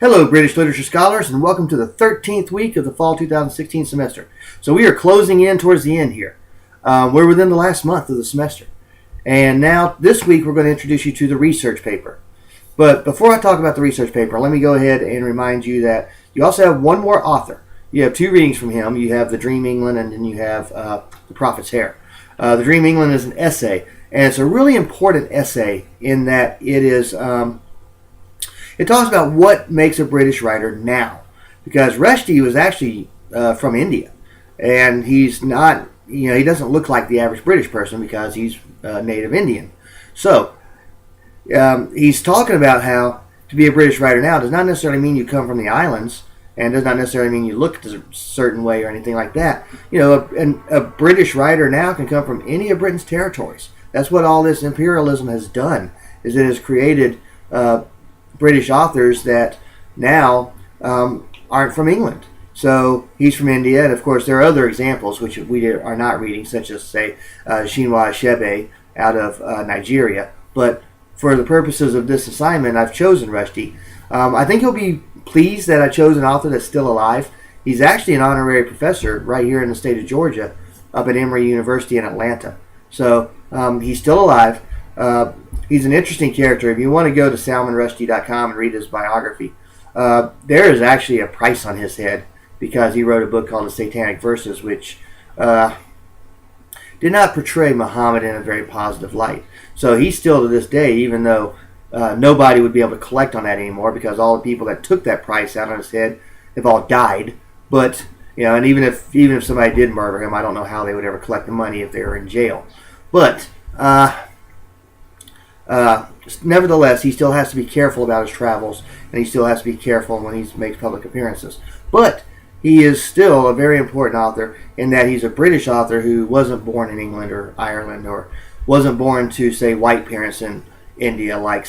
Hello, British Literature Scholars, and welcome to the 13th week of the Fall 2016 semester. So we are closing in towards the end here. We're within the last month of the semester. And now, this week, we're going to introduce you to the research paper. But before I talk about the research paper, let me go ahead and remind you that you also have one more author. You have two readings from him. You have The Dream England, and then you have The Prophet's Hair. The Dream England is an essay, and it's a really important essay in that it is... It talks about what makes a British writer now, because Rushdie was actually from India, and he's not, he doesn't look like the average British person because he's native Indian. So he's talking about how to be a British writer now does not necessarily mean you come from the islands, and does not necessarily mean you look a certain way or anything like that. A British writer now can come from any of Britain's territories. That's what all this imperialism has done, is it has created British authors that now aren't from England. So he's from India, and of course there are other examples which we are not reading, such as, say, Chinua Achebe out of Nigeria. But for the purposes of this assignment, I've chosen Rushdie. I think he'll be pleased that I chose an author that's still alive. He's actually an honorary professor right here in the state of Georgia, up at Emory University in Atlanta. So he's still alive. He's an interesting character. If you want to go to salmanrushdie.com and read his biography, there is actually a price on his head because he wrote a book called The Satanic Verses, which did not portray Muhammad in a very positive light. So he's still to this day, even though nobody would be able to collect on that anymore because all the people that took that price out on his head have all died. But and even if somebody did murder him, I don't know how they would ever collect the money if they were in jail. But nevertheless, he still has to be careful about his travels, and he still has to be careful when he makes public appearances. But he is still a very important author in that he's a British author who wasn't born in England or Ireland, or wasn't born to, say, white parents in India like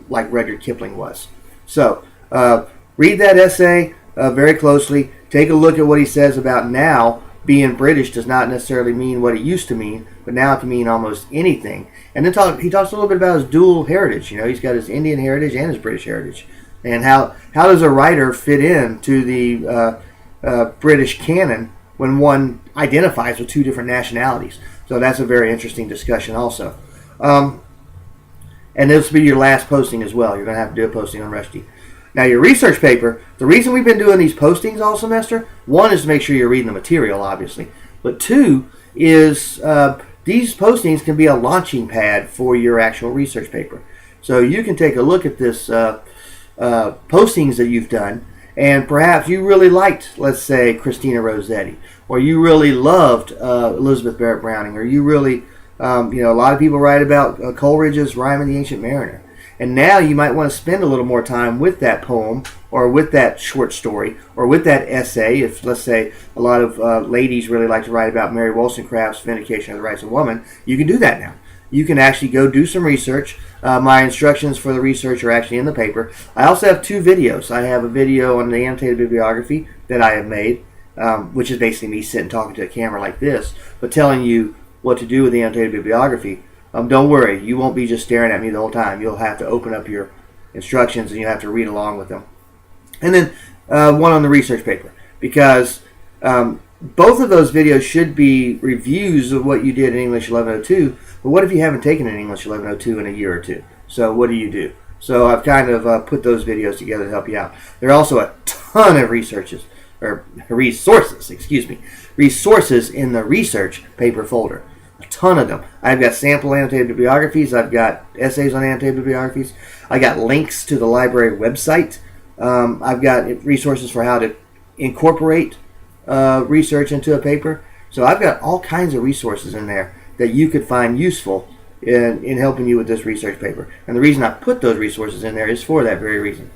Rudyard Kipling was. So read that essay very closely. Take a look at what he says about now. Being British does not necessarily mean what it used to mean, but now it can mean almost anything. And then he talks a little bit about his dual heritage. He's got his Indian heritage and his British heritage. And how does a writer fit in to the British canon when one identifies with two different nationalities? So that's a very interesting discussion also. And this will be your last posting as well. You're going to have to do a posting on Rushdie. Now, your research paper, the reason we've been doing these postings all semester, one is to make sure you're reading the material, obviously. But two is these postings can be a launching pad for your actual research paper. So you can take a look at this postings that you've done, and perhaps you really liked, let's say, Christina Rossetti, or you really loved Elizabeth Barrett Browning, or you really, a lot of people write about Coleridge's Rime of the Ancient Mariner. And now you might want to spend a little more time with that poem, or with that short story, or with that essay. If, let's say, a lot of ladies really like to write about Mary Wollstonecraft's Vindication of the Rights of Woman, you can do that now. You can actually go do some research. My instructions for the research are actually in the paper. I also have two videos. I have a video on the annotated bibliography that I have made, which is basically me sitting talking to a camera like this, but telling you what to do with the annotated bibliography. Don't worry, you won't be just staring at me the whole time. You'll have to open up your instructions and you'll have to read along with them. And then one on the research paper, because both of those videos should be reviews of what you did in English 1102. But what if you haven't taken an English 1102 in a year or two? So what do you do? So I've kind of put those videos together to help you out. There are also a ton of resources in the research paper folder. A ton of them. I've got sample annotated bibliographies. I've got essays on annotated bibliographies. I got links to the library website. I've got resources for how to incorporate research into a paper. So I've got all kinds of resources in there that you could find useful in helping you with this research paper. And the reason I put those resources in there is for that very reason.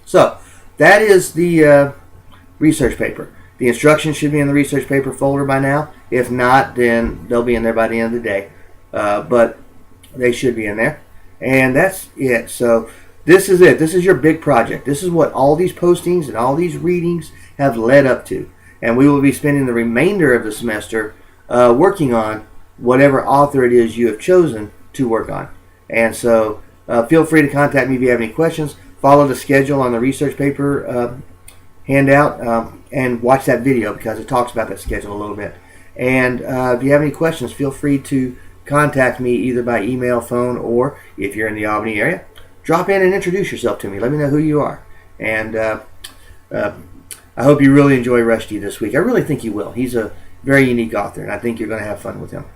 So that is the research paper. The instructions should be in the research paper folder by now. If not, then they'll be in there by the end of the day. But they should be in there. And that's it. So this is it. This is your big project. This is what all these postings and all these readings have led up to. And we will be spending the remainder of the semester working on whatever author it is you have chosen to work on. And so feel free to contact me if you have any questions. follow the schedule on the research paper handout and watch that video because it talks about that schedule a little bit. And if you have any questions, feel free to contact me either by email, phone, or if you're in the Albany area, drop in and introduce yourself to me. Let me know who you are. And I hope you really enjoy Rushdie this week. I really think you will. He's a very unique author, and I think you're going to have fun with him.